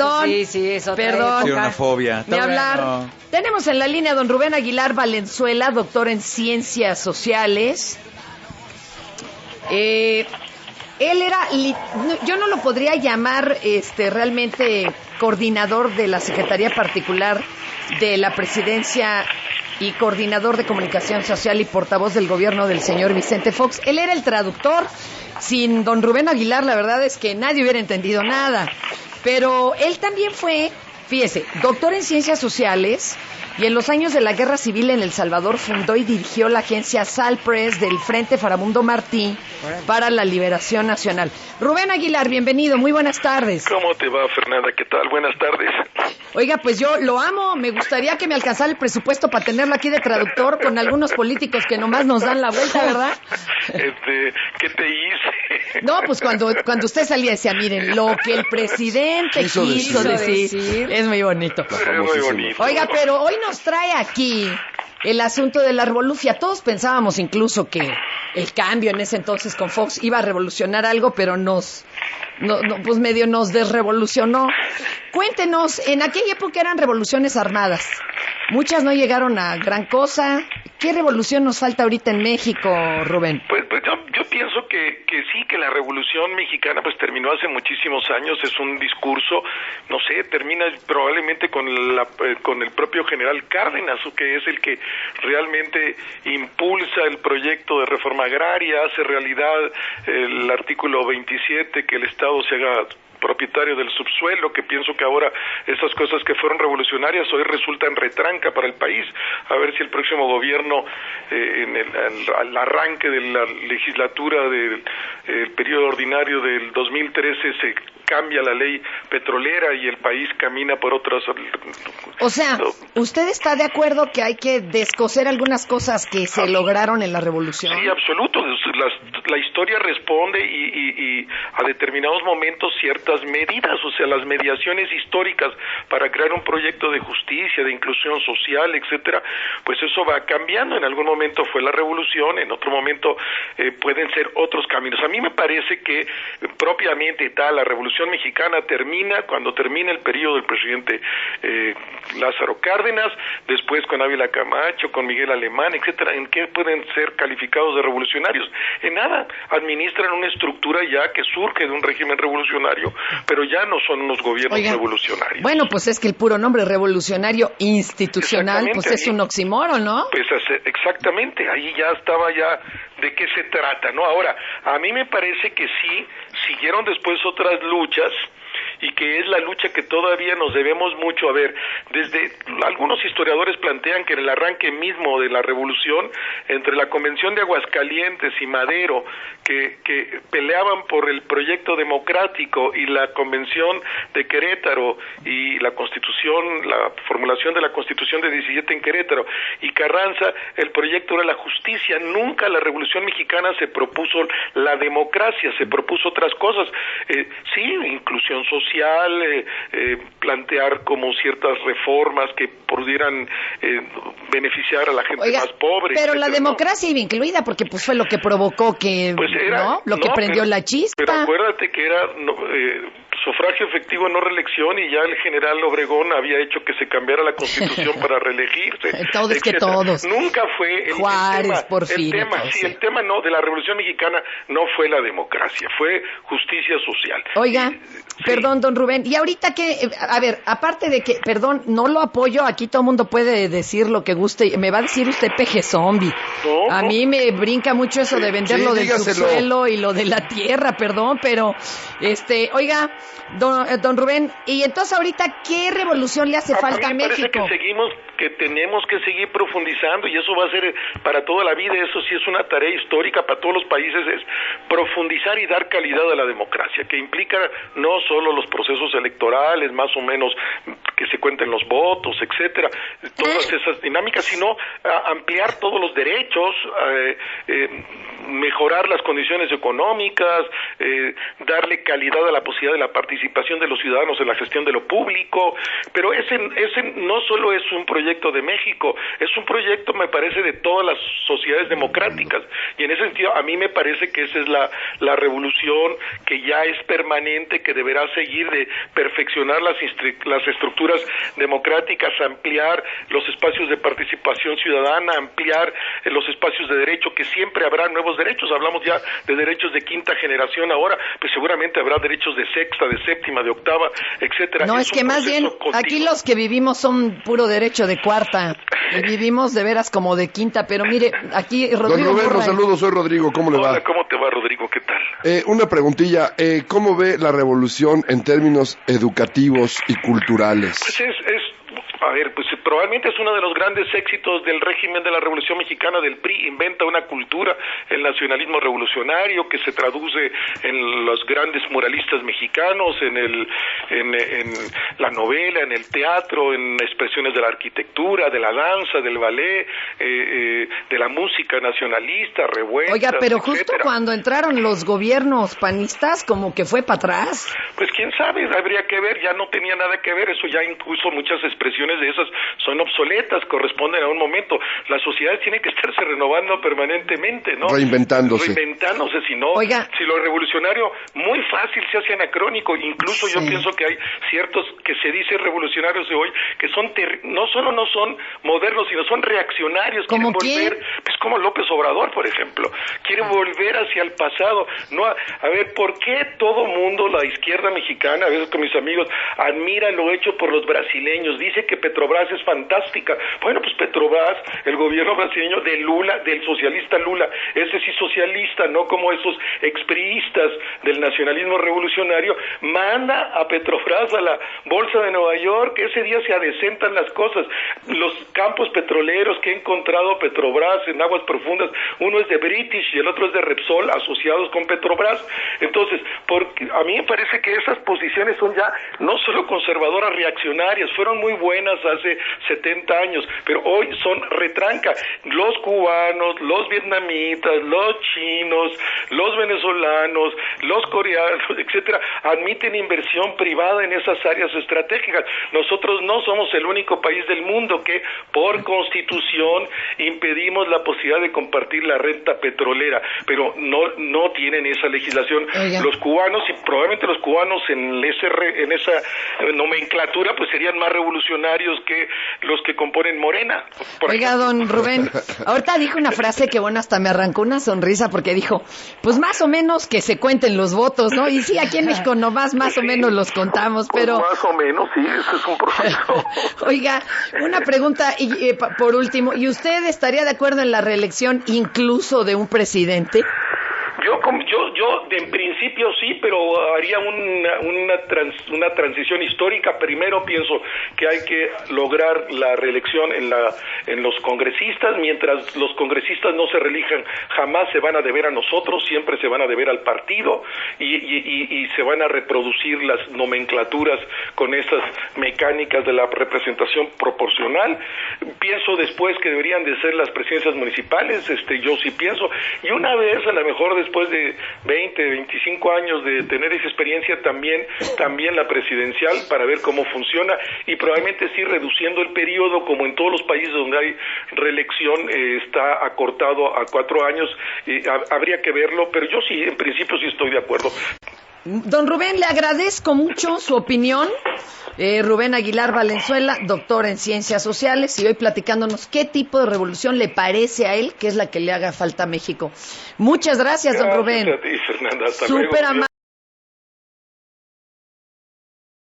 Perdón. Sí, eso. Perdón. Sí, una fobia. Ni hablar. Bueno. Tenemos en la línea a don Rubén Aguilar Valenzuela, doctor en Ciencias Sociales. Él era, yo no lo podría llamar realmente coordinador de la Secretaría Particular de la Presidencia y coordinador de comunicación social y portavoz del gobierno del señor Vicente Fox. Él era el traductor. Sin don Rubén Aguilar, la verdad es que nadie hubiera entendido nada. Pero él también fue, fíjese, doctor en Ciencias Sociales, y en los años de la Guerra Civil en El Salvador fundó y dirigió la agencia SALPRES del Frente Faramundo Martí para la Liberación Nacional. Rubén Aguilar, bienvenido, muy buenas tardes. ¿Cómo te va, Fernanda? ¿Qué tal? Buenas tardes. Oiga, pues yo lo amo, me gustaría que me alcanzara el presupuesto para tenerlo aquí de traductor con algunos políticos que nomás nos dan la vuelta, ¿verdad? ¿Qué te hice? No, pues cuando usted salía decía, miren, lo que el presidente quiso decir. Es muy bonito. Es muy bonito. Oiga, pero hoy nos trae aquí el asunto de la revolución. Todos pensábamos incluso que el cambio en ese entonces con Fox iba a revolucionar algo, pero pues medio nos desrevolucionó. Cuéntenos, en aquella época eran revoluciones armadas. Muchas no llegaron a gran cosa. ¿Qué revolución nos falta ahorita en México, Rubén? Pues yo pienso que sí, que la Revolución Mexicana pues terminó hace muchísimos años. Es un discurso, no sé, termina probablemente con el propio general Cárdenas, que es el que realmente impulsa el proyecto de reforma agraria, hace realidad el artículo 27, que el Estado se haga propietario del subsuelo, que pienso que ahora esas cosas que fueron revolucionarias hoy resultan retranca para el país. A ver si el próximo gobierno, al arranque de la legislatura del periodo ordinario del 2013, se cambia la ley petrolera y el país camina por otras... O sea, ¿usted está de acuerdo que hay que descoser algunas cosas que se lograron en la revolución? Sí, absoluto. La historia responde y a determinados momentos ciertas medidas, o sea, las mediaciones históricas para crear un proyecto de justicia, de inclusión social, etcétera, pues eso va cambiando. En algún momento fue la revolución, en otro momento pueden ser otros caminos. A mí me parece que propiamente tal, la Revolución Mexicana termina cuando termina el periodo del presidente Lázaro Cárdenas, después con Ávila Camacho, con Miguel Alemán, etcétera. ¿En qué pueden ser calificados de revolucionarios? En nada, administran una estructura ya que surge de un régimen revolucionario, pero ya no son unos gobiernos revolucionarios. Bueno, pues es que el puro nombre revolucionario institucional, pues es un oxímoron, ¿no? Pues exactamente, ahí ya estaba ya de qué se trata, ¿no? Ahora, a mí me parece que sí, siguieron después otras luchas, y que es la lucha que todavía nos debemos mucho. A ver, desde algunos historiadores plantean que en el arranque mismo de la revolución, entre la Convención de Aguascalientes y Madero, que peleaban por el proyecto democrático, y la Convención de Querétaro y la Constitución, la formulación de la Constitución de 17 en Querétaro, y Carranza, el proyecto era la justicia. Nunca la Revolución Mexicana se propuso la democracia, se propuso otras cosas. Sí, inclusión social, plantear como ciertas reformas que pudieran beneficiar a la gente más pobre. Pero la democracia iba incluida porque pues fue lo que provocó que, pues era, ¿no? Lo que prendió la chispa. Pero acuérdate que era sufragio efectivo, no reelección, y ya el general Obregón había hecho que se cambiara la Constitución para reelegirse. Todos que todos. Nunca fue Juárez, Porfirio. El tema no de la Revolución Mexicana no fue la democracia, fue justicia social. Oiga, perdón, don Rubén, y ahorita que, a ver, aparte de que, perdón, no lo apoyo, aquí todo el mundo puede decir lo que guste, me va a decir usted peje zombie. A mí me brinca mucho eso de vender lo del subsuelo y lo de la tierra, perdón, pero, oiga, don Rubén, y entonces ahorita, ¿qué revolución le hace falta a México? Que tenemos que seguir profundizando, y eso va a ser para toda la vida. Eso sí es una tarea histórica para todos los países, es profundizar y dar calidad a la democracia, que implica no solo los procesos electorales, más o menos que se cuenten los votos, etcétera, todas esas dinámicas, sino ampliar todos los derechos, mejorar las condiciones económicas, darle calidad a la posibilidad de la participación de los ciudadanos en la gestión de lo público, pero ese no solo es un proyecto de México, es un proyecto, me parece, de todas las sociedades democráticas, y en ese sentido a mí me parece que esa es la revolución que ya es permanente, que deberá seguir, de perfeccionar las estructuras democráticas, ampliar los espacios de participación ciudadana, ampliar los espacios de derecho, que siempre habrá nuevos derechos. Hablamos ya de derechos de quinta generación ahora, pues seguramente habrá derechos de sexta, de séptima, de octava, etcétera. No, es que más bien continuo. Aquí los que vivimos son puro derecho de cuarta, y vivimos de veras como de quinta, pero mire, aquí Rodrigo. Don Rubén, los saludos, soy Rodrigo, ¿cómo le va? Hola, ¿cómo te va, Rodrigo? ¿Qué tal? Una preguntilla, ¿cómo ve la revolución en términos educativos y culturales? Pues a ver, pues probablemente es uno de los grandes éxitos del régimen de la Revolución Mexicana, del PRI. Inventa una cultura, el nacionalismo revolucionario, que se traduce en los grandes muralistas mexicanos, en la novela, en el teatro, en expresiones de la arquitectura, de la danza, del ballet, de la música nacionalista, revueltas, Oiga, pero etcétera. Justo cuando entraron los gobiernos panistas, como que fue para atrás. Pues quién sabe, habría que ver, ya no tenía nada que ver, eso ya incluso muchas expresiones de esas son obsoletas, corresponden a un momento. Las sociedades tienen que estarse renovando permanentemente, ¿no? Reinventándose, si no, si lo revolucionario muy fácil se hace anacrónico. Incluso yo pienso que hay ciertos que se dicen revolucionarios de hoy que son no solo no son modernos, sino son reaccionarios. ¿Cómo quieren volver, pues como López Obrador, por ejemplo, quiere volver hacia el pasado. No, a ver, ¿por qué todo mundo, la izquierda mexicana, a veces con mis amigos, admira lo hecho por los brasileños? Dice que Petrobras es fantástica. Bueno, pues Petrobras, el gobierno brasileño de Lula, del socialista Lula, ese sí socialista, no como esos expriistas del nacionalismo revolucionario, manda a Petrobras a la bolsa de Nueva York. Ese día se adecentan las cosas. Los campos petroleros que ha encontrado Petrobras en aguas profundas, uno es de British y el otro es de Repsol, asociados con Petrobras. Entonces, porque a mí me parece que esas posiciones son ya no solo conservadoras, reaccionarias, fueron muy buenas hace 70 años, pero hoy son retranca. Los cubanos, los vietnamitas, los chinos, los venezolanos, los coreanos, etcétera, admiten inversión privada en esas áreas estratégicas. Nosotros no somos el único país del mundo que por constitución impedimos la posibilidad de compartir la renta petrolera, pero no tienen esa legislación. Oiga. Los cubanos, y probablemente los cubanos en esa nomenclatura, pues serían más revolucionarios que los que componen Morena. Oiga, don Rubén, ahorita dijo una frase que, bueno, hasta me arrancó una sonrisa, porque dijo, pues más o menos que se cuenten los votos, ¿no? Y sí, aquí en México nomás más o menos los contamos, pero... Pues más o menos, sí, ese es un proceso. Oiga, una pregunta, y por último, ¿y usted estaría de acuerdo en la reelección incluso de un presidente? Yo en principio sí, pero haría una transición histórica. Primero pienso que hay que lograr la reelección en los congresistas. Mientras los congresistas no se reelijan, jamás se van a deber a nosotros, siempre se van a deber al partido, y se van a reproducir las nomenclaturas con esas mecánicas de la representación proporcional. Pienso después que deberían de ser las presidencias municipales, yo sí pienso, y una vez, a lo mejor después de 20, 25 años de tener esa experiencia, también la presidencial, para ver cómo funciona, y probablemente sí reduciendo el periodo, como en todos los países donde hay reelección, está acortado a 4 años. Habría que verlo, pero yo sí, en principio sí estoy de acuerdo. Don Rubén, le agradezco mucho su opinión. Rubén Aguilar Valenzuela, doctor en Ciencias Sociales, y hoy platicándonos qué tipo de revolución le parece a él que es la que le haga falta a México. Muchas gracias, don Rubén. Gracias a ti, Fernanda. Hasta Súper luego.